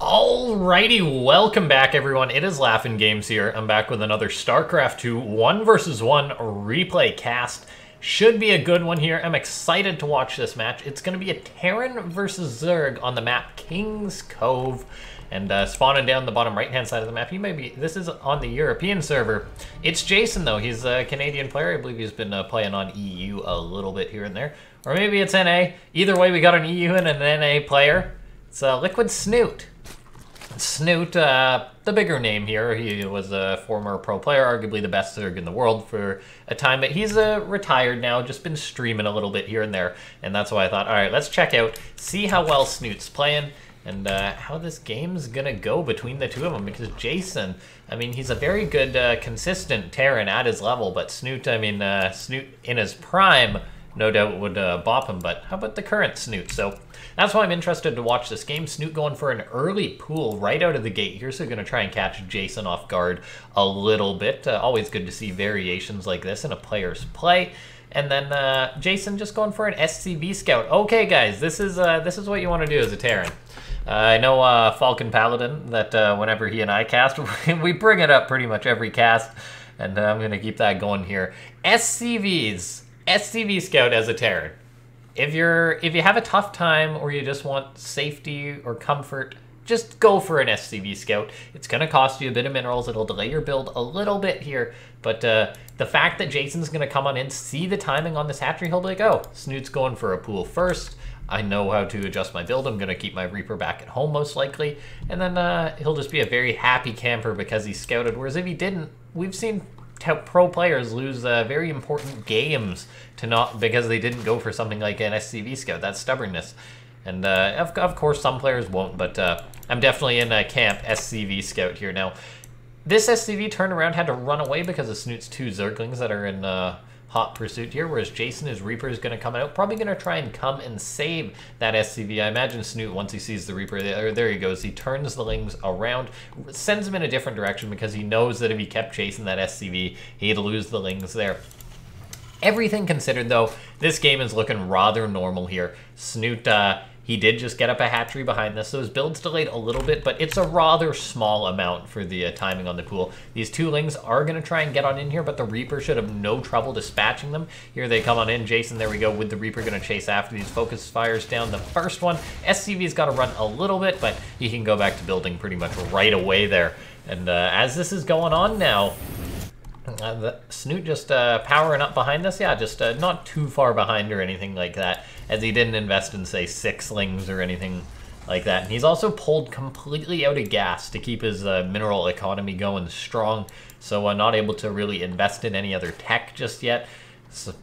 Alrighty, welcome back everyone. It is LaughNgamez here. I'm back with another Starcraft 2 1 vs 1 replay cast. Should be a good one here. I'm excited to watch this match. It's going to be a Terran versus Zerg on the map King's Cove. And spawning down the bottom right-hand side of the map, this is on the European server. It's Jason, though. He's a Canadian player. I believe he's been playing on EU a little bit here and there. Or maybe it's NA. Either way, we got an EU and an NA player. It's Liquid Snute. Snute, the bigger name here. He was a former pro player, arguably the best Zerg in the world for a time, but he's retired now, just been streaming a little bit here and there, and that's why I thought, all right, let's check out, see how well Snute's playing, and how this game's gonna go between the two of them, because Jason, I mean, he's a very good, consistent Terran at his level, but Snute, I mean, Snute in his prime, no doubt would bop him, but how about the current Snute? So that's why I'm interested to watch this game. Snute going for an early pool right out of the gate here, so going to try and catch Jason off guard a little bit. Always good to see variations like this in a player's play. And then Jason just going for an SCV scout. Okay, guys, this is what you want to do as a Terran. I know Falcon Paladin, that whenever he and I cast, we bring it up pretty much every cast, and I'm going to keep that going here. SCV scout as a Terran. If you have a tough time or you just want safety or comfort, just go for an SCV scout. It's going to cost you a bit of minerals. It'll delay your build a little bit here, but the fact that Jason's going to come on in, see the timing on this hatchery, he'll be like, oh, Snute's going for a pool first. I know how to adjust my build. I'm going to keep my Reaper back at home most likely, and then he'll just be a very happy camper because he scouted, whereas if he didn't, we've seen pro players lose very important games to not because they didn't go for something like an SCV scout. That's stubbornness, and of course some players won't. But I'm definitely in camp SCV scout here now. This SCV turnaround had to run away because of Snute's two Zerglings that are in hot pursuit here, whereas Jason, his Reaper, is going to come out, probably going to try and come and save that SCV. I imagine Snute, once he sees the Reaper, there he goes, he turns the Lings around, sends him in a different direction because he knows that if he kept chasing that SCV, he'd lose the Lings there. Everything considered, though, this game is looking rather normal here. Snute, he did just get up a hatchery behind this, so his build's delayed a little bit, but it's a rather small amount for the timing on the pool. These two Lings are going to try and get on in here, but the Reaper should have no trouble dispatching them. Here they come on in. Jason, there we go, with the Reaper going to chase after these focus fires down. The first one, SCV's got to run a little bit, but he can go back to building pretty much right away there. And as this is going on now, the Snute just powering up behind us. Yeah, just not too far behind or anything like that, as he didn't invest in, say, 6 Lings or anything like that. And he's also pulled completely out of gas to keep his mineral economy going strong, so not able to really invest in any other tech just yet. So,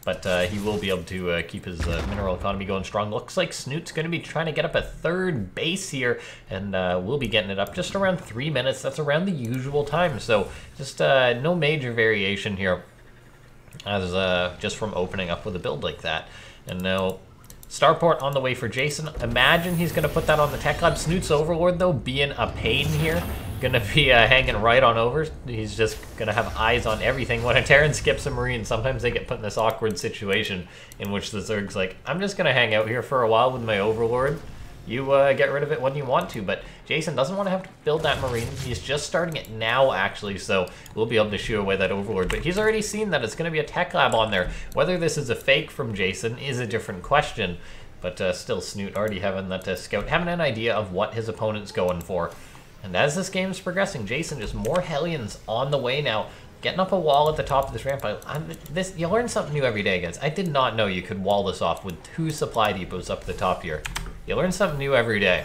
but he will be able to keep his mineral economy going strong. Looks like Snute's going to be trying to get up a third base here, and we'll be getting it up just around 3 minutes. That's around the usual time, so just no major variation here as just from opening up with a build like that. And now Starport on the way for Jason. Imagine he's going to put that on the Tech Lab. Snute's Overlord, though, being a pain here. Going to be hanging right on over. He's just going to have eyes on everything. When a Terran skips a Marine, sometimes they get put in this awkward situation in which the Zerg's like, I'm just going to hang out here for a while with my Overlord. You get rid of it when you want to, but Jason doesn't want to have to build that Marine. He's just starting it now, actually, so we'll be able to shoo away that Overlord. But he's already seen that it's going to be a Tech Lab on there. Whether this is a fake from Jason is a different question, but still, Snute already having that Scout, having an idea of what his opponent's going for. And as this game's progressing, Jason, just more Hellions on the way now. Getting up a wall at the top of this ramp. You learn something new every day, guys. I did not know you could wall this off with 2 supply depots up the top here. You learn something new every day.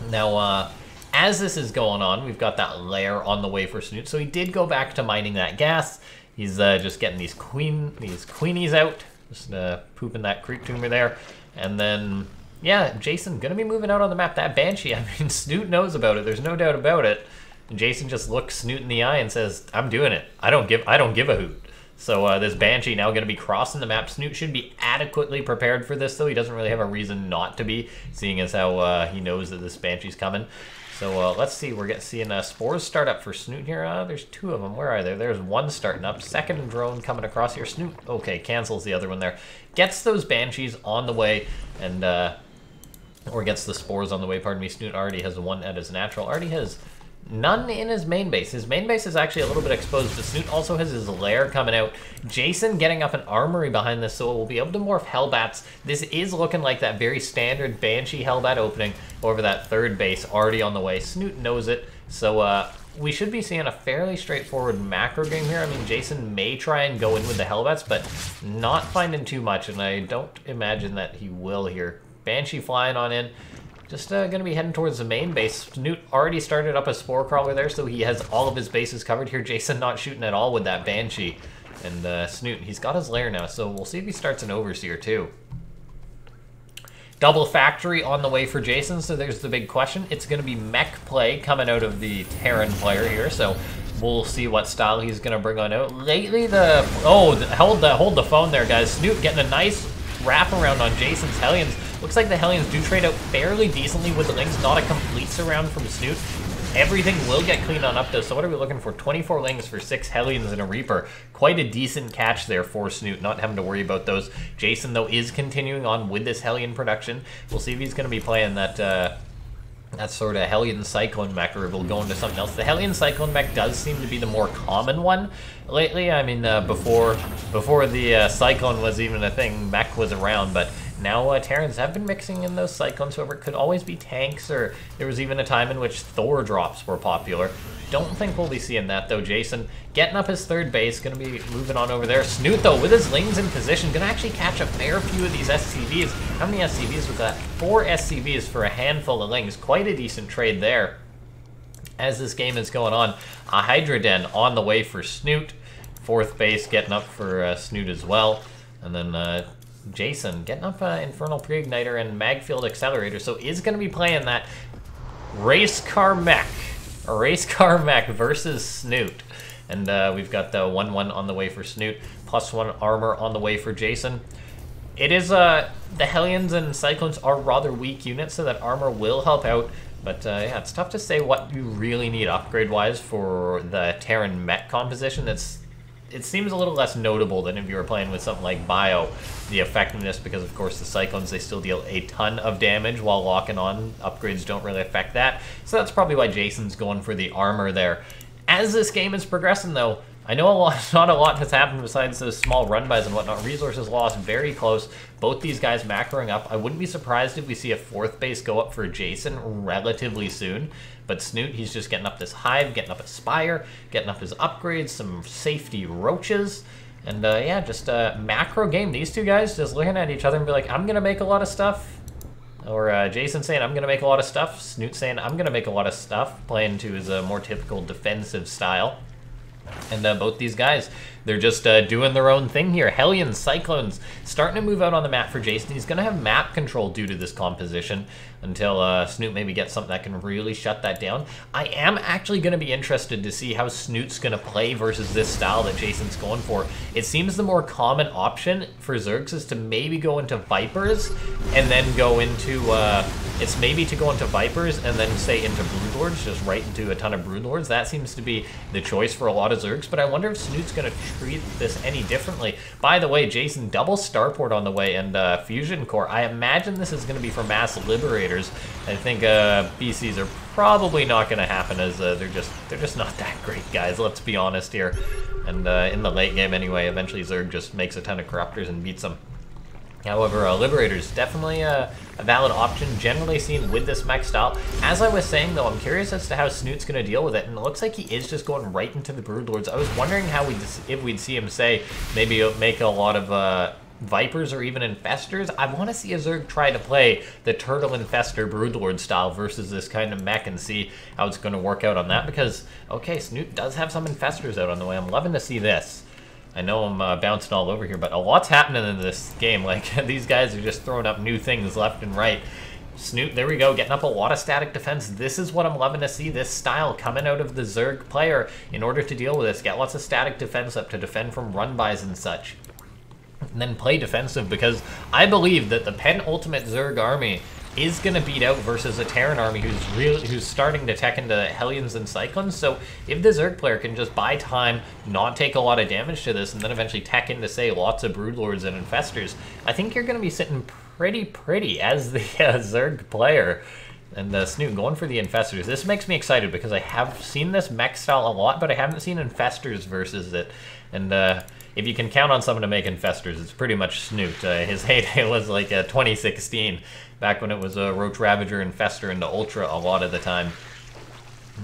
Now, as this is going on, we've got that lair on the way for Snute. So he did go back to mining that gas. He's just getting these queenies out. Just pooping that creep tumor there. And then, yeah, Jason gonna be moving out on the map. That Banshee, I mean, Snute knows about it. There's no doubt about it. And Jason just looks Snute in the eye and says, I'm doing it. I don't give a hoot. So this Banshee now going to be crossing the map. Snute should be adequately prepared for this, though. He doesn't really have a reason not to be, seeing as how he knows that this Banshee's coming. So let's see. We're seeing spores start up for Snute here. There's 2 of them. Where are they? There's 1 starting up. Second drone coming across here. Snute, okay, cancels the other one there. Gets those Banshees on the way, and or gets the spores on the way, pardon me. Snute already has one at his natural, already has none in his main base. His main base is actually a little bit exposed, but Snute also has his lair coming out. Jason getting up an armory behind this, so we'll be able to morph Hellbats. This is looking like that very standard Banshee Hellbat opening over that third base already on the way. Snute knows it, so we should be seeing a fairly straightforward macro game here. I mean, Jason may try and go in with the Hellbats, but not finding too much, and I don't imagine that he will here. Banshee flying on in. Just going to be heading towards the main base. Snute already started up a Spore Crawler there, so he has all of his bases covered here. Jason not shooting at all with that Banshee. And Snute, he's got his lair now, so we'll see if he starts an Overseer too. Double Factory on the way for Jason, so there's the big question. It's going to be mech play coming out of the Terran player here, so we'll see what style he's going to bring on out. Lately, hold the phone there, guys. Snute getting a nice wraparound on Jason's Hellions. Looks like the Hellions do trade out fairly decently with the Lings. Not a complete surround from Snute. Everything will get cleaned on up though, so what are we looking for? 24 Lings for 6 Hellions and a Reaper. Quite a decent catch there for Snute, not having to worry about those. Jason, though, is continuing on with this Hellion production. We'll see if he's going to be playing that sort of Hellion Cyclone mech, or we'll go into something else. The Hellion Cyclone mech does seem to be the more common one lately. I mean, before the Cyclone was even a thing, mech was around, but now Terrans have been mixing in those Cyclones, however it could always be tanks, or there was even a time in which Thor drops were popular. Don't think we'll be seeing that though. Jason getting up his third base, going to be moving on over there. Snute though, with his Lings in position, going to actually catch a fair few of these SCVs. How many SCVs was that? 4 SCVs for a handful of Lings. Quite a decent trade there. As this game is going on, a Hydra Den on the way for Snute. 4th base getting up for Snute as well. And then Jason getting up Infernal Pre-Igniter and Magfield Accelerator, so is going to be playing that Race Car Mech versus Snute. And we've got the 1-1 on the way for Snute, +1 armor on the way for Jason. It is, the Hellions and Cyclones are rather weak units, so that armor will help out. But yeah, it's tough to say what you really need upgrade-wise for the Terran mech composition. It seems a little less notable than if you were playing with something like Bio, the effectiveness, because of course the Cyclones, they still deal a ton of damage while locking on. Upgrades don't really affect that, so that's probably why Jason's going for the armor there. As this game is progressing though, I know not a lot has happened besides those small run-bys and whatnot. Resources lost very close. Both these guys macroing up. I wouldn't be surprised if we see a 4th base go up for Jason relatively soon. But Snute, he's just getting up this Hive, getting up a Spire, getting up his upgrades, some safety roaches. And yeah, just a macro game. These two guys just looking at each other and be like, I'm going to make a lot of stuff. Or Jason saying, I'm going to make a lot of stuff. Snute saying, I'm going to make a lot of stuff. Playing to his more typical defensive style. And both these guys, they're just doing their own thing here. Hellions, Cyclones, starting to move out on the map for Jason. He's going to have map control due to this composition until Snute maybe gets something that can really shut that down. I am actually going to be interested to see how Snute's going to play versus this style that Jason's going for. It seems the more common option for Zergs is to maybe go into Vipers and then go into... it's maybe to go into Vipers and then say into Broodlords, just right into a ton of Broodlords. That seems to be the choice for a lot of Zergs, but I wonder if Snute's going to treat this any differently. By the way, Jason, double Starport on the way and Fusion Core. I imagine this is going to be for Mass Liberators. I think BCs are probably not going to happen, as they're just not that great, guys. Let's be honest here. And in the late game anyway, eventually Zerg just makes a ton of Corruptors and beats them. However, Liberators, definitely a valid option, generally seen with this mech style. As I was saying, though, I'm curious as to how Snute's going to deal with it, and it looks like he is just going right into the Broodlords. I was wondering how if we'd see him, say, maybe make a lot of Vipers or even Infestors. I want to see a Zerg try to play the Turtle Infestor Broodlord style versus this kind of mech and see how it's going to work out on that, because, okay, Snute does have some Infestors out on the way. I'm loving to see this. I know I'm bouncing all over here, but a lot's happening in this game. Like, these guys are just throwing up new things left and right. Snute, there we go, getting up a lot of static defense. This is what I'm loving to see, this style coming out of the Zerg player in order to deal with this. Get lots of static defense up to defend from run-bys and such. And then play defensive, because I believe that the penultimate Zerg army is going to beat out versus a Terran army who's starting to tech into Hellions and Cyclones. So if the Zerg player can just buy time, not take a lot of damage to this, and then eventually tech into, say, lots of Broodlords and Infestors, I think you're going to be sitting pretty pretty as the Zerg player. And Snute going for the Infestors. This makes me excited because I have seen this mech style a lot, but I haven't seen Infestors versus it. And if you can count on someone to make Infestors, it's pretty much Snute. His heyday was like 2016, back when it was a Roach Ravager, Infestor, and the Ultra a lot of the time.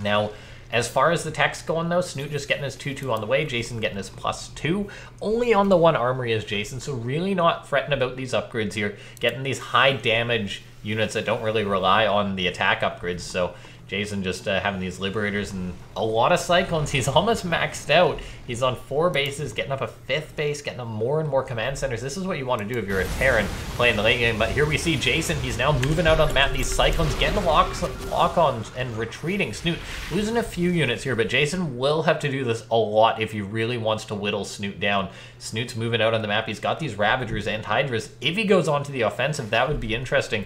Now, as far as the tech's going though, Snute just getting his 2-2 on the way, Jason getting his +2. Only on the one armory is Jason, so really not fretting about these upgrades here. Getting these high damage units that don't really rely on the attack upgrades, so Jason just having these Liberators and a lot of Cyclones. He's almost maxed out. He's on 4 bases, getting up a 5th base, getting up more and more command centers. This is what you want to do if you're a Terran playing the late game. But here we see Jason. He's now moving out on the map. These Cyclones getting lock-ons and retreating. Snute losing a few units here, but Jason will have to do this a lot if he really wants to whittle Snute down. Snute's moving out on the map. He's got these Ravagers and Hydras. If he goes on to the offensive, that would be interesting.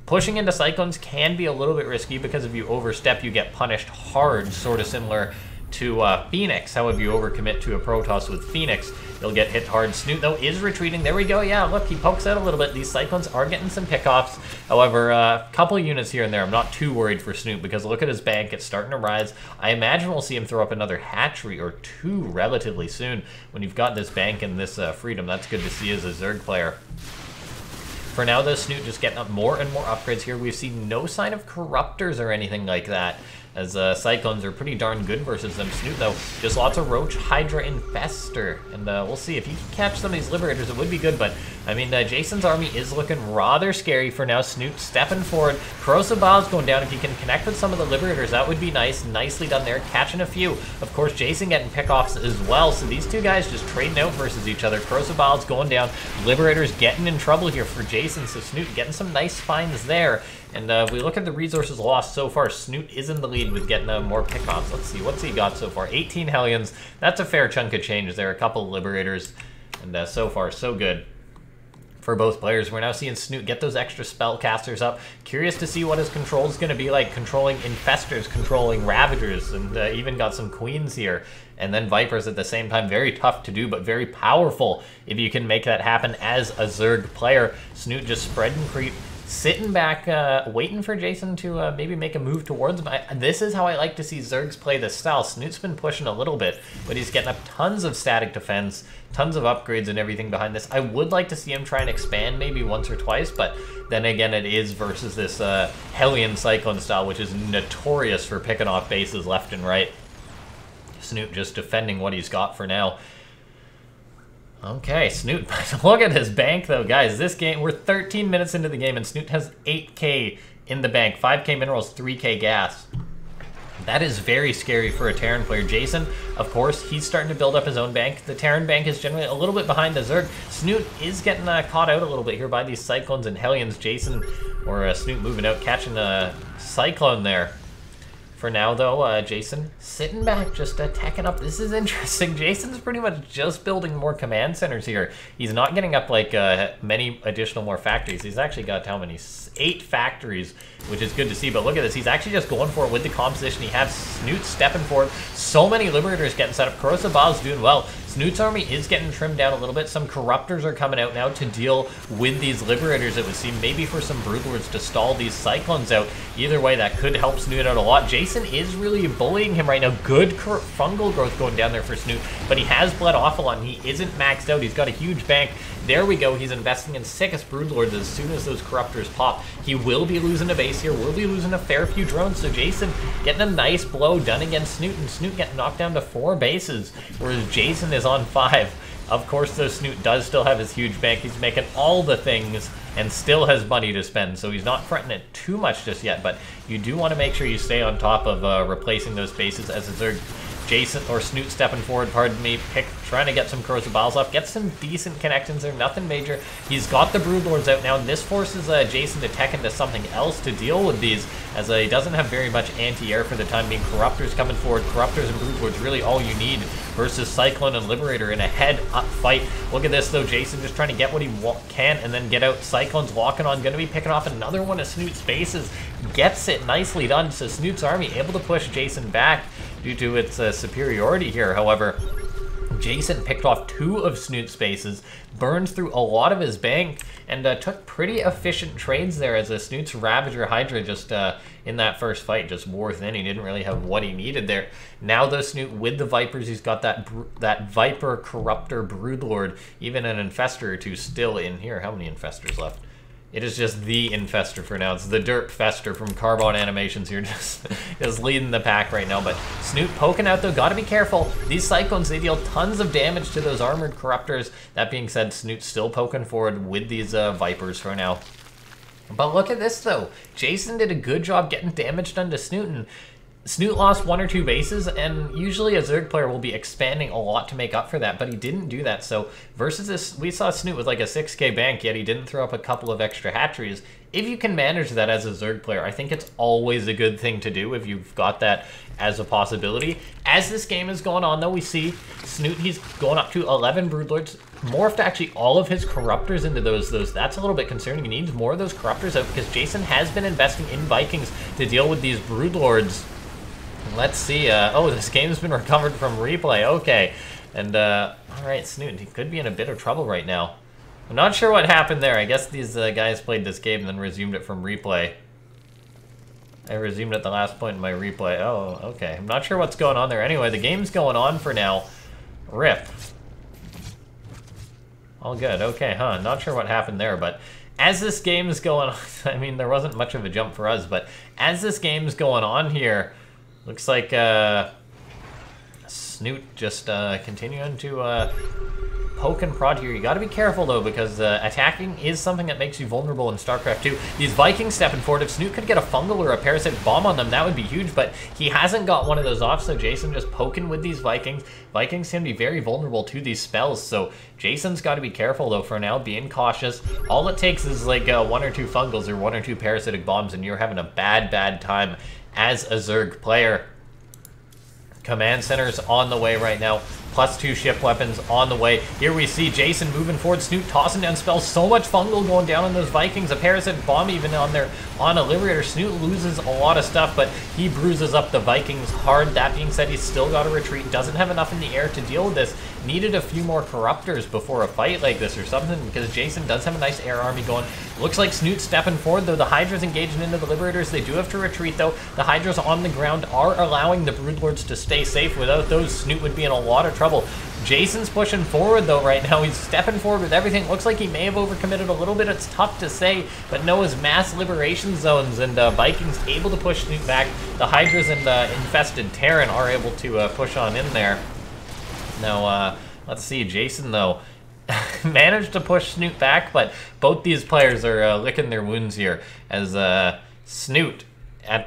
Pushing into Cyclones can be a little bit risky because if you overstep, you get punished hard, sort of similar to Phoenix. However, you overcommit to a Protoss with Phoenix, you'll get hit hard. Snute, though, is retreating. There we go. Yeah, look, he pokes out a little bit. These Cyclones are getting some pickoffs. However, a couple of units here and there. I'm not too worried for Snute because look at his bank. It's starting to rise. I imagine we'll see him throw up another hatchery or 2 relatively soon. When you've got this bank and this freedom, that's good to see as a Zerg player. For now, though, Snute just getting up more and more upgrades here. We've seen no sign of Corruptors or anything like that, as Cyclones are pretty darn good versus them. Snute, though, just lots of Roach, Hydra, Infestor. And we'll see. If he can catch some of these Liberators, it would be good. But, I mean, Jason's army is looking rather scary for now. Snute stepping forward. Corrosive Bow's going down. If he can connect with some of the Liberators, that would be nice. Nicely done there. Catching a few. Of course, Jason getting pickoffs as well. So these two guys just trading out versus each other. Corrosive Bow's going down. Liberators getting in trouble here for Jason. So Snute getting some nice finds there. And if we look at the resources lost so far, Snute is in the lead with getting more pickoffs. Let's see, what's he got so far? 18 Hellions. That's a fair chunk of change there. A couple of Liberators. And so far, so good for both players. We're now seeing Snute get those extra spellcasters up. Curious to see what his control is going to be like. Controlling Infestors, controlling Ravagers, and even got some Queens here. And then Vipers at the same time. Very tough to do, but very powerful if you can make that happen as a Zerg player. Snute just spreading creep. Sitting back, waiting for Jason to maybe make a move towards him. This is how I like to see Zergs play this style. Snute's been pushing a little bit, but he's getting up tons of static defense, tons of upgrades and everything behind this. I would like to see him try and expand maybe once or twice, but then again, it is versus this Hellion Cyclone style, which is notorious for picking off bases left and right. Snute just defending what he's got for now. Okay, Snute, look at his bank though, guys. This game, we're 13 minutes into the game and Snute has 8k in the bank, 5k minerals, 3k gas. That is very scary for a Terran player. Jason, of course, he's starting to build up his own bank. The Terran bank is generally a little bit behind the Zerg. Snute is getting caught out a little bit here by these Cyclones and Hellions. Jason, or Snute moving out, catching a Cyclone there. For now, though, Jason sitting back, just teching up. This is interesting. Jason's pretty much just building more command centers here. He's not getting up, like, many additional more factories. He's actually got how many? 8 factories, which is good to see. But look at this. He's actually just going for it with the composition. He has Snute stepping forward. So many Liberators getting set up. Corrosive Bow's doing well. Snute's army is getting trimmed down a little bit. Some Corruptors are coming out now to deal with these Liberators, it would seem. Maybe for some Broodlords to stall these Cyclones out. Either way, that could help Snute out a lot. Jason is really bullying him right now. Good fungal growth going down there for Snute, but he has bled off a lot, and he isn't maxed out. He's got a huge bank. There we go. He's investing in sickest Broodlords as soon as those Corruptors pop. He will be losing a base here. Will be losing a fair few drones. So Jason getting a nice blow done against Snute, and Snute getting knocked down to 4 bases, whereas Jason is on 5. Of course, though, Snute does still have his huge bank. He's making all the things and still has money to spend, so he's not fronting it too much just yet, but you do want to make sure you stay on top of replacing those bases as a Zerg. Jason, or Snute stepping forward, pardon me, trying to get some Corrosive Bowls off, get some decent connections there, nothing major. He's got the Broodlords out now, and this forces Jason to tech into something else to deal with these, as he doesn't have very much anti-air for the time being. Corruptors coming forward, Corruptors and Broodlords really all you need versus Cyclone and Liberator in a head-up fight. Look at this, though, Jason just trying to get what he can and then get out. Cyclone's locking on, going to be picking off another one of Snute's bases. Gets it nicely done, so Snute's army able to push Jason back due to its superiority here. However, Jason picked off 2 of Snute's spaces, burned through a lot of his bank, and took pretty efficient trades there as Snute's Ravager Hydra just in that first fight just wore thin. He didn't really have what he needed there. Now though, Snute with the Vipers, he's got that Viper Corruptor Broodlord, even an Infestor or 2 still in here. How many Infestors left? It is just the Infestor for now. It's the Dirt Fester from Carbon Animations here, just leading the pack right now. But Snute poking out though, gotta be careful. These Cyclones, they deal tons of damage to those Armored Corruptors. That being said, Snute still poking forward with these Vipers for now. But look at this though. Jason did a good job getting damage done to Snute, and Snute lost 1 or 2 bases, and usually a Zerg player will be expanding a lot to make up for that, but he didn't do that. So versus this, we saw Snute with like a 6k bank, yet he didn't throw up a couple of extra hatcheries. If you can manage that as a Zerg player, I think it's always a good thing to do if you've got that as a possibility. As this game is going on though, we see Snute, he's going up to 11 Broodlords, morphed actually all of his Corruptors into those. That's a little bit concerning. He needs more of those Corruptors out because Jason has been investing in Vikings to deal with these Broodlords. Let's see. Oh, this game's been recovered from replay. Okay. And, all right, Snute, he could be in a bit of trouble right now. I'm not sure what happened there. I guess these guys played this game and then resumed it from replay. I resumed at the last point in my replay. Oh, okay. I'm not sure what's going on there. Anyway, the game's going on for now. RIP. All good. Okay, huh. Not sure what happened there, but as this game is going on, I mean, there wasn't much of a jump for us, but as this game's going on here, looks like Snute just continuing to poke and prod here. You got to be careful though, because attacking is something that makes you vulnerable in Starcraft 2. These Vikings stepping forward. If Snute could get a fungal or a parasitic bomb on them, that would be huge, but he hasn't got one of those off, so Jason just poking with these Vikings. Vikings can be very vulnerable to these spells, so Jason's got to be careful though for now, being cautious. All it takes is like 1 or 2 fungals or 1 or 2 parasitic bombs, and you're having a bad time as a Zerg player. Command center's on the way right now. +2 ship weapons on the way. Here we see Jason moving forward. Snute tossing down spells. So much fungal going down on those Vikings. A parasitic bomb even on a Liberator. Snute loses a lot of stuff, but he bruises up the Vikings hard. That being said, he's still got to retreat. Doesn't have enough in the air to deal with this. Needed a few more Corruptors before a fight like this or something, because Jason does have a nice air army going. Looks like Snute stepping forward, though. The Hydra's engaging into the Liberators. They do have to retreat, though. The Hydras on the ground are allowing the Broodlords to stay safe. Without those, Snute would be in a lot of trouble. Jason's pushing forward, though, right now. He's stepping forward with everything. Looks like he may have overcommitted a little bit. It's tough to say, but Noah's mass liberation zones and Vikings able to push Snute back. The Hydras and infested Terran are able to push on in there. Now, let's see. Jason, though, managed to push Snute back, but both these players are licking their wounds here as Snute at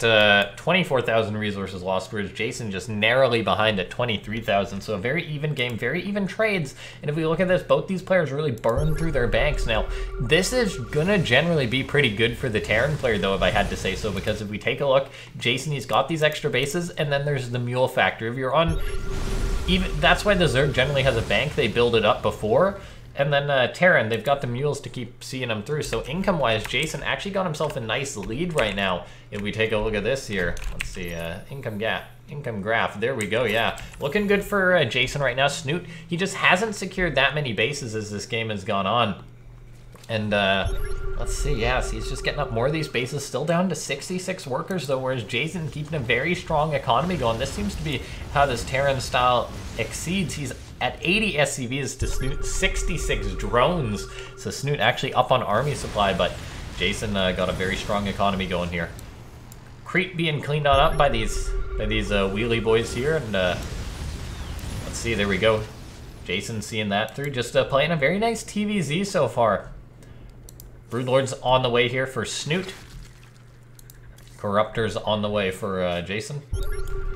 24,000 resources lost, whereas Jason just narrowly behind at 23,000. So a very even game, very even trades. And if we look at this, both these players really burned through their banks. Now, this is gonna generally be pretty good for the Terran player, though, if I had to say so, because if we take a look, Jason, he's got these extra bases, and then there's the mule factor. If you're on, even that's why the Zerg generally has a bank. They build it up before. And then Terran, they've got the mules to keep seeing them through. So income-wise, Jason actually got himself a nice lead right now. If we take a look at this here, let's see, income graph. There we go, yeah. Looking good for Jason right now. Snute, he just hasn't secured that many bases as this game has gone on. And let's see, yeah, so he's just getting up more of these bases, still down to 66 workers though, whereas Jason keeping a very strong economy going. This seems to be how this Terran style exceeds. He's at 80 SCVs to Snute 66 drones. So Snute actually up on army supply, but Jason got a very strong economy going here. Crete being cleaned on up by these wheelie boys here, and let's see, there we go. Jason seeing that through, just playing a very nice TVZ so far. Broodlords on the way here for Snute. Corruptors on the way for Jason,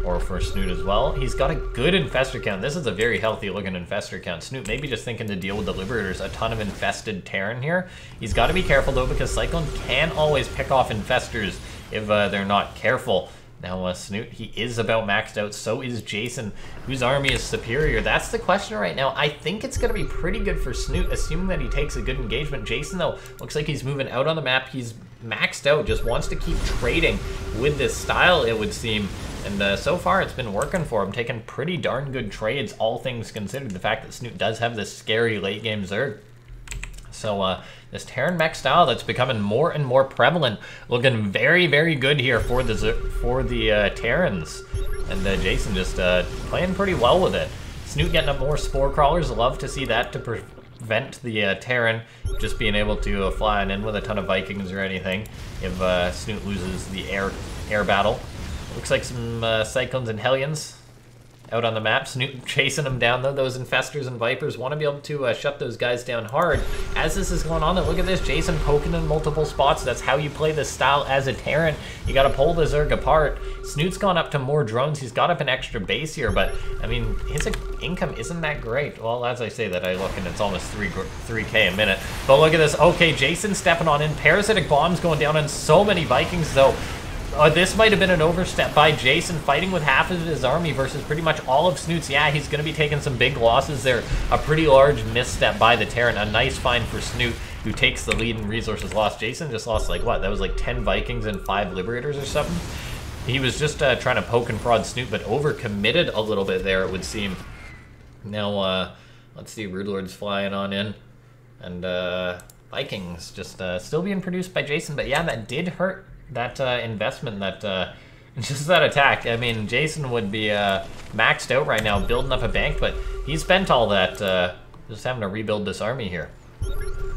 or for Snute as well. He's got a good infestor count. This is a very healthy looking infestor count. Snute maybe just thinking to deal with the Liberators. A ton of infested Terran here. He's got to be careful though, because Cyclone can always pick off infestors if they're not careful. Now Snute, he is about maxed out. So is Jason, whose army is superior. That's the question right now. I think it's going to be pretty good for Snute, assuming that he takes a good engagement. Jason, though, looks like he's moving out on the map. He's maxed out, just wants to keep trading with this style, it would seem. And so far, it's been working for him, taking pretty darn good trades, all things considered. The fact that Snute does have this scary late-game Zerg. So this Terran mech style that's becoming more and more prevalent, looking very, very good here for the Terrans. And Jason just playing pretty well with it. Snute getting up more Spore Crawlers. Love to see that to prevent the Terran just being able to fly in with a ton of Vikings or anything if Snute loses the air battle. Looks like some Cyclones and Hellions out on the map. Snute chasing them down, though. Those Infestors and Vipers want to be able to shut those guys down hard. As this is going on, though, look at this. Jason poking in multiple spots. That's how you play this style as a Terran. You got to pull the Zerg apart. Snute's gone up to more drones. He's got up an extra base here, but, I mean, his income isn't that great. Well, as I say that, I look and it's almost 3K a minute. But look at this. Okay, Jason stepping on in. Parasitic bombs going down on so many Vikings, though. This might have been an overstep by Jason, fighting with half of his army versus pretty much all of Snute's. Yeah, he's going to be taking some big losses there. A pretty large misstep by the Terran. A nice find for Snute, who takes the lead in resources lost. Jason just lost, like, what? That was like 10 Vikings and 5 Liberators or something? He was just trying to poke and prod Snute, but overcommitted a little bit there, it would seem. Now, let's see, Broodlord's flying on in. And Vikings just still being produced by Jason. But yeah, that did hurt. That investment, that just that attack. I mean, Jason would be maxed out right now, building up a bank, but he spent all that just having to rebuild this army here.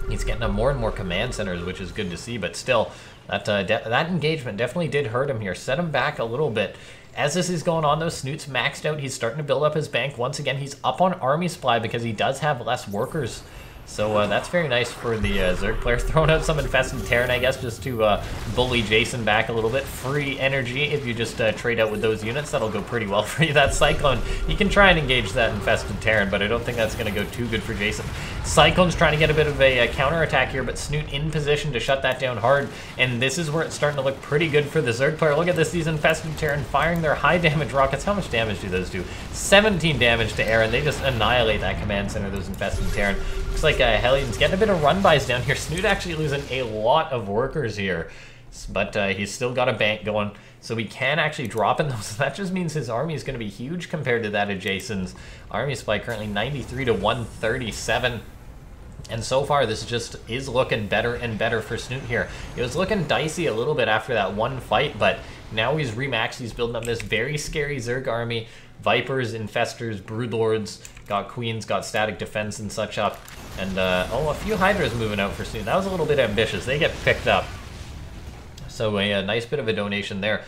He's getting more and more command centers, which is good to see, but still, that engagement definitely did hurt him here. Set him back a little bit. As this is going on, though, Snute's maxed out. He's starting to build up his bank. Once again, he's up on army supply because he does have less workers. So that's very nice for the Zerg players. Throwing out some Infested Terran, I guess, just to bully Jason back a little bit. Free energy if you just trade out with those units. That'll go pretty well for you. That Cyclone, you can try and engage that Infested Terran, but I don't think that's going to go too good for Jason. Cyclone's trying to get a bit of a counterattack here, but Snute in position to shut that down hard. And this is where it's starting to look pretty good for the Zerg player. Look at this, these Infested Terran firing their high damage rockets. How much damage do those do? 17 damage to air, and they just annihilate that command center, those Infested Terran. Looks like Hellion's getting a bit of run-bys down here. Snute actually losing a lot of workers here, but he's still got a bank going, so he can actually drop in those. That just means his army is going to be huge compared to that of Jason's. Army supply currently 93 to 137. And so far, this just is looking better and better for Snute here. It was looking dicey a little bit after that one fight, but now he's remaxed. He's building up this very scary Zerg army. Vipers, Infestors, Broodlords, got Queens, got Static Defense and such up. And, oh, a few Hydras moving out for Snute. That was a little bit ambitious. They get picked up. So a nice bit of a donation there.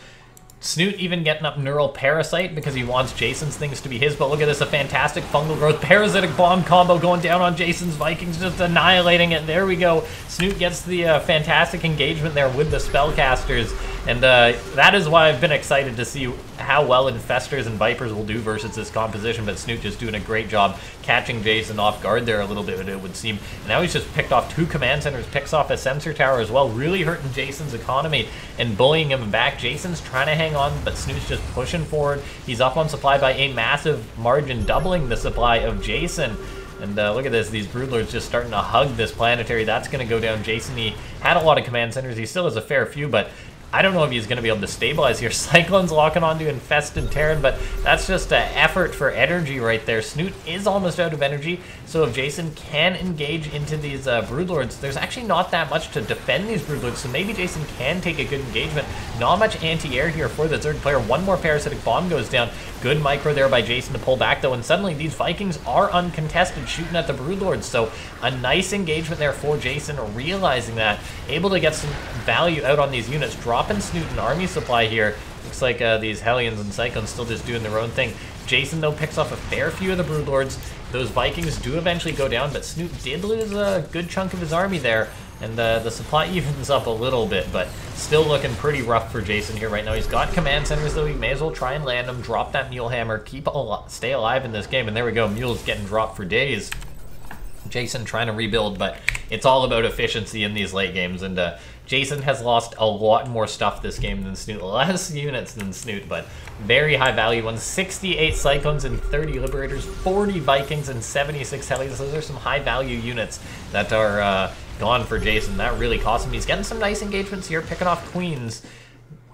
Snute even getting up Neural Parasite because he wants Jason's things to be his, but look at this, a fantastic fungal growth parasitic bomb combo going down on Jason's Vikings, just annihilating it. There we go. Snute gets the fantastic engagement there with the spellcasters, and that is why I've been excited to see how well Infestors and Vipers will do versus this composition, but Snute just doing a great job catching Jason off guard there a little bit, it would seem. And now he's just picked off 2 command centers, picks off a sensor tower as well, really hurting Jason's economy and bullying him back. Jason's trying to hang on, but Snute's just pushing forward. He's up on supply by a massive margin, doubling the supply of Jason. And look at this, these Broodlords just starting to hug this planetary. That's going to go down. Jason, he had a lot of command centers. He still has a fair few, but I don't know if he's going to be able to stabilize here. Cyclone's locking onto Infested Terran, but that's just an effort for energy right there. Snute is almost out of energy, so if Jason can engage into these Broodlords, there's actually not that much to defend these Broodlords, so maybe Jason can take a good engagement. Not much anti-air here for the Zerg player. One more Parasitic Bomb goes down. Good micro there by Jason to pull back, though, and suddenly these Vikings are uncontested, shooting at the Broodlords, so a nice engagement there for Jason, realizing that, able to get some value out on these units, dropping Snute and army supply here. Looks like these Hellions and Cyclones still just doing their own thing. Jason, though, picks off a fair few of the Broodlords. Those Vikings do eventually go down, but Snute did lose a good chunk of his army there, and the supply evens up a little bit, but still looking pretty rough for Jason here right now. He's got command centers, though. He may as well try and land them, drop that Mule Hammer, stay alive in this game, and there we go. Mule's getting dropped for days. Jason trying to rebuild, but it's all about efficiency in these late games, and Jason has lost a lot more stuff this game than Snute, less units than Snute, but very high value ones. 68 Cyclones and 30 Liberators, 40 Vikings and 76 Hellions. Those are some high value units that are gone for Jason. That really cost him. He's getting some nice engagements here, picking off Queens.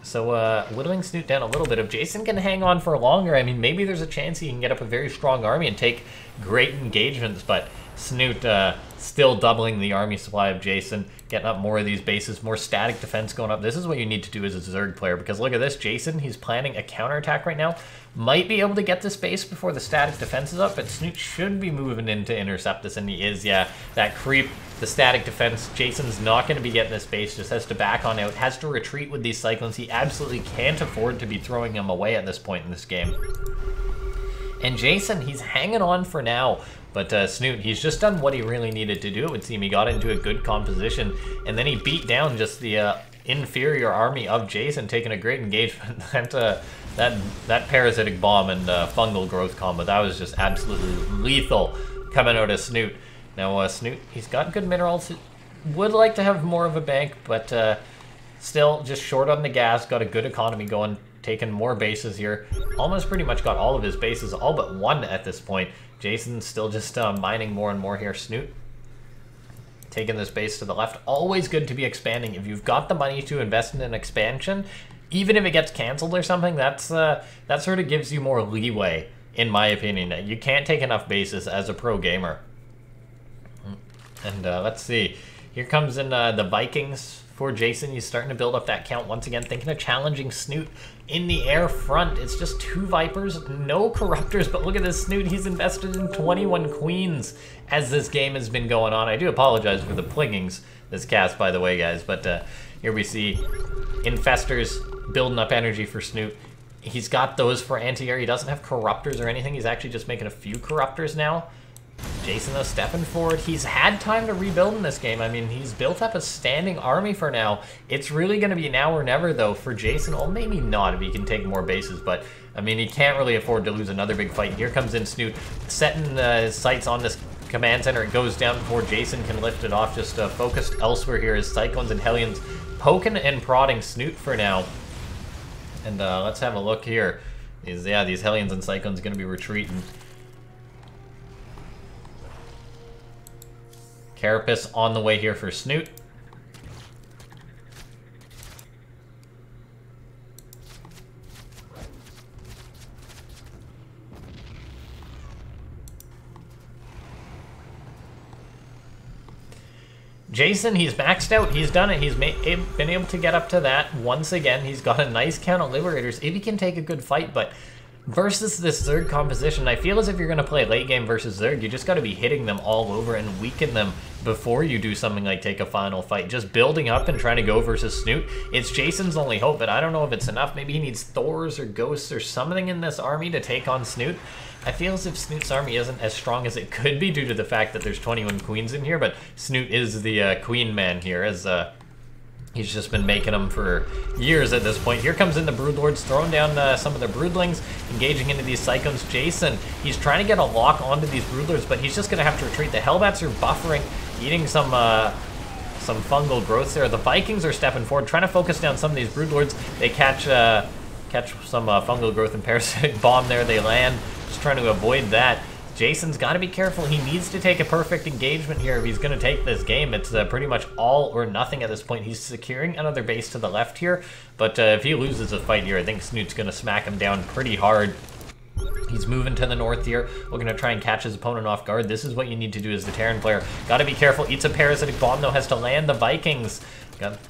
So whittling Snute down a little bit. If Jason can hang on for longer, I mean, maybe there's a chance he can get up a very strong army and take great engagements, but Snute still doubling the army supply of Jason, getting up more of these bases, more static defense going up. This is what you need to do as a Zerg player, because look at this, Jason, he's planning a counterattack right now. Might be able to get this base before the static defense is up, but Snute should be moving in to intercept this, and he is, yeah. That creep, the static defense, Jason's not going to be getting this base, just has to back on out, has to retreat with these cyclones. He absolutely can't afford to be throwing them away at this point in this game. And Jason, he's hanging on for now. But Snute, he's just done what he really needed to do, it would seem. He got into a good composition, and then he beat down just the inferior army of Jason, taking a great engagement. that parasitic bomb and fungal growth combo, that was just absolutely lethal coming out of Snute. Now, Snute, he's got good minerals. Would like to have more of a bank, but still just short on the gas, got a good economy going, taking more bases here. Almost pretty much got all of his bases, all but one at this point. Jason's still just mining more and more here. Snute taking this base to the left. Always good to be expanding. If you've got the money to invest in an expansion, even if it gets canceled or something, that sort of gives you more leeway, in my opinion. You can't take enough bases as a pro gamer. And let's see. Here comes in the Vikings for Jason. He's starting to build up that count once again, thinking of challenging Snute in the air front. It's just 2 Vipers, no Corruptors, but look at this Snute. He's invested in 21 Queens as this game has been going on. I do apologize for the plingings this cast, by the way, guys, but here we see Infestors building up energy for Snute. He's got those for anti-air. He doesn't have Corruptors or anything. He's actually just making a few Corruptors now. Jason, though, stepping forward. He's had time to rebuild in this game. I mean, he's built up a standing army for now. It's really going to be now or never, though, for Jason. Well, maybe not if he can take more bases, but, I mean, he can't really afford to lose another big fight. Here comes in Snute, setting his sights on this command center. It goes down before Jason can lift it off. Just focused elsewhere here as Cyclones and Hellions poking and prodding Snute for now. And let's have a look here. These Hellions and Cyclones are going to be retreating. Carapace on the way here for Snute. Jason, he's maxed out. He's done it. He's been able to get up to that once again. He's got a nice count of Liberators if he can take a good fight, but versus this Zerg composition, I feel as if you're going to play late game versus Zerg, you just got to be hitting them all over and weaken them before you do something like take a final fight. Just building up and trying to go versus Snute, it's Jason's only hope, but I don't know if it's enough. Maybe he needs Thors or Ghosts or something in this army to take on Snute. I feel as if Snute's army isn't as strong as it could be due to the fact that there's 21 queens in here, but Snute is the queen man here, as he's just been making them for years at this point. Here comes in the Broodlords, throwing down some of the Broodlings, engaging into these Cyclones. Jason, he's trying to get a lock onto these Broodlords, but he's just going to have to retreat. The Hellbats are buffering, eating some fungal growths there. The Vikings are stepping forward, trying to focus down some of these Broodlords. They catch some fungal growth and parasitic bomb there. They land, just trying to avoid that. Jason's got to be careful. He needs to take a perfect engagement here if he's going to take this game. It's pretty much all or nothing at this point. He's securing another base to the left here, but if he loses a fight here, I think Snute's going to smack him down pretty hard. He's moving to the north here. We're going to try and catch his opponent off guard. This is what you need to do as the Terran player. Got to be careful. Eats a parasitic bomb, though. Has to land the Vikings.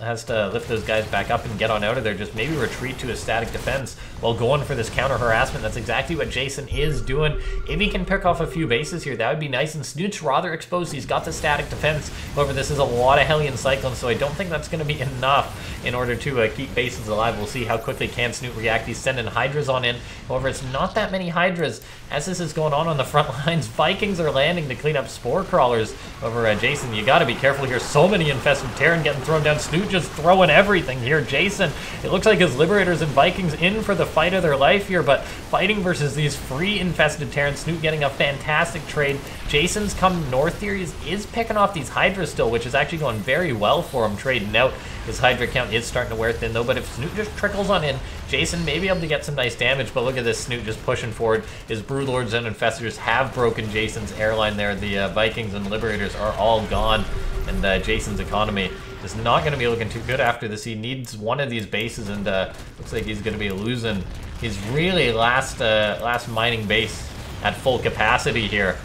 Has to lift those guys back up and get on out of there. Just maybe retreat to a static defense while going for this counter harassment. That's exactly what Jason is doing. If he can pick off a few bases here, that would be nice. And Snute's rather exposed. He's got the static defense. However, this is a lot of Hellion Cyclones, so I don't think that's going to be enough in order to keep bases alive. We'll see how quickly can Snute react. He's sending Hydras on in. However, it's not that many Hydras. As this is going on the front lines, Vikings are landing to clean up Spore Crawlers. However, Jason, you got to be careful here. So many infested Terran getting thrown down. Snute just throwing everything here. Jason, it looks like his Liberators and Vikings in for the fight of their life here, but fighting versus these free infested Terrans. Snute getting a fantastic trade. Jason's come north here. He is picking off these Hydras still, which is actually going very well for him trading out. His Hydra count is starting to wear thin, though, but if Snute just trickles on in, Jason may be able to get some nice damage, but look at this Snute just pushing forward. His Broodlords and Infestors have broken Jason's airline there. The Vikings and Liberators are all gone, and Jason's economy is not going to be looking too good after this. He needs one of these bases, and looks like he's going to be losing his really last mining base at full capacity here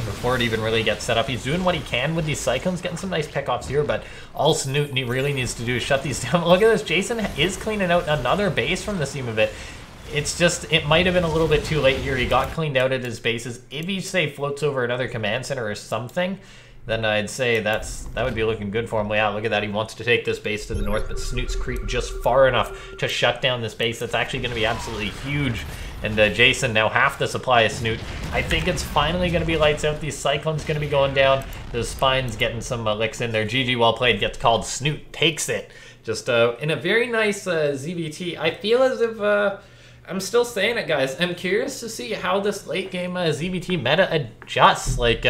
before it even really gets set up. He's doing what he can with these cyclones, getting some nice pickoffs here, but all Snute really needs to do is shut these down. Look at this, Jason is cleaning out another base from the seam of it. It's just, it might have been a little bit too late here. He got cleaned out at his bases. If he, say, floats over another command center or something, then I'd say that would be looking good for him. Well, yeah, look at that. He wants to take this base to the north, but Snute's creeped just far enough to shut down this base. That's actually going to be absolutely huge. And Jason now half the supply of Snute. I think it's finally going to be lights out. These Cyclones going to be going down. Those Spines getting some licks in there. GG, well played, gets called. Snute takes it. Just in a very nice ZvT. I feel as if... I'm still saying it, guys. I'm curious to see how this late game ZvT meta adjusts. Like,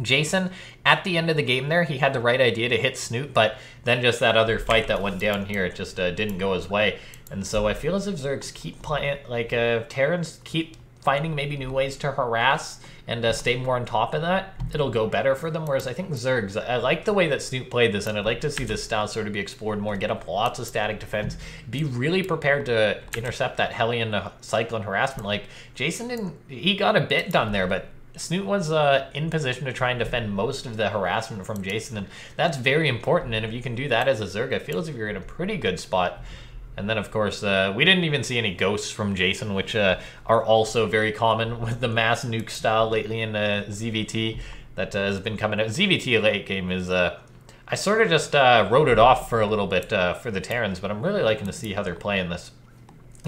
Jason, at the end of the game there, he had the right idea to hit Snute, but then just that other fight that went down here, it just didn't go his way. And so I feel as if Zergs keep playing, like, Terrans keep finding maybe new ways to harass and stay more on top of that, it'll go better for them. Whereas I think Zergs, I like the way that Snute played this, and I'd like to see this style sort of be explored more, get up lots of static defense, be really prepared to intercept that Hellion Cyclone harassment. Like, Jason he got a bit done there, but Snute was in position to try and defend most of the harassment from Jason, and that's very important. And if you can do that as a Zerg, I feel as if you're in a pretty good spot. And then, of course, we didn't even see any ghosts from Jason, which are also very common with the mass nuke style lately in ZvT that has been coming out. ZvT late game is... I sort of just wrote it off for a little bit for the Terrans, but I'm really liking to see how they're playing this.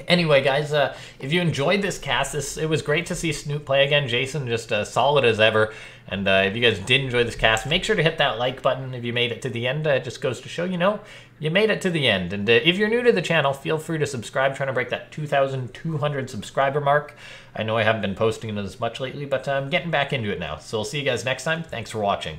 Anyway, guys, if you enjoyed this cast, it was great to see Snute play again. Jason just solid as ever. And if you guys did enjoy this cast, make sure to hit that like button if you made it to the end. It just goes to show, you know, you made it to the end. And if you're new to the channel, feel free to subscribe, trying to break that 2,200 subscriber mark. I know I haven't been posting as much lately, but I'm getting back into it now. So I'll see you guys next time. Thanks for watching.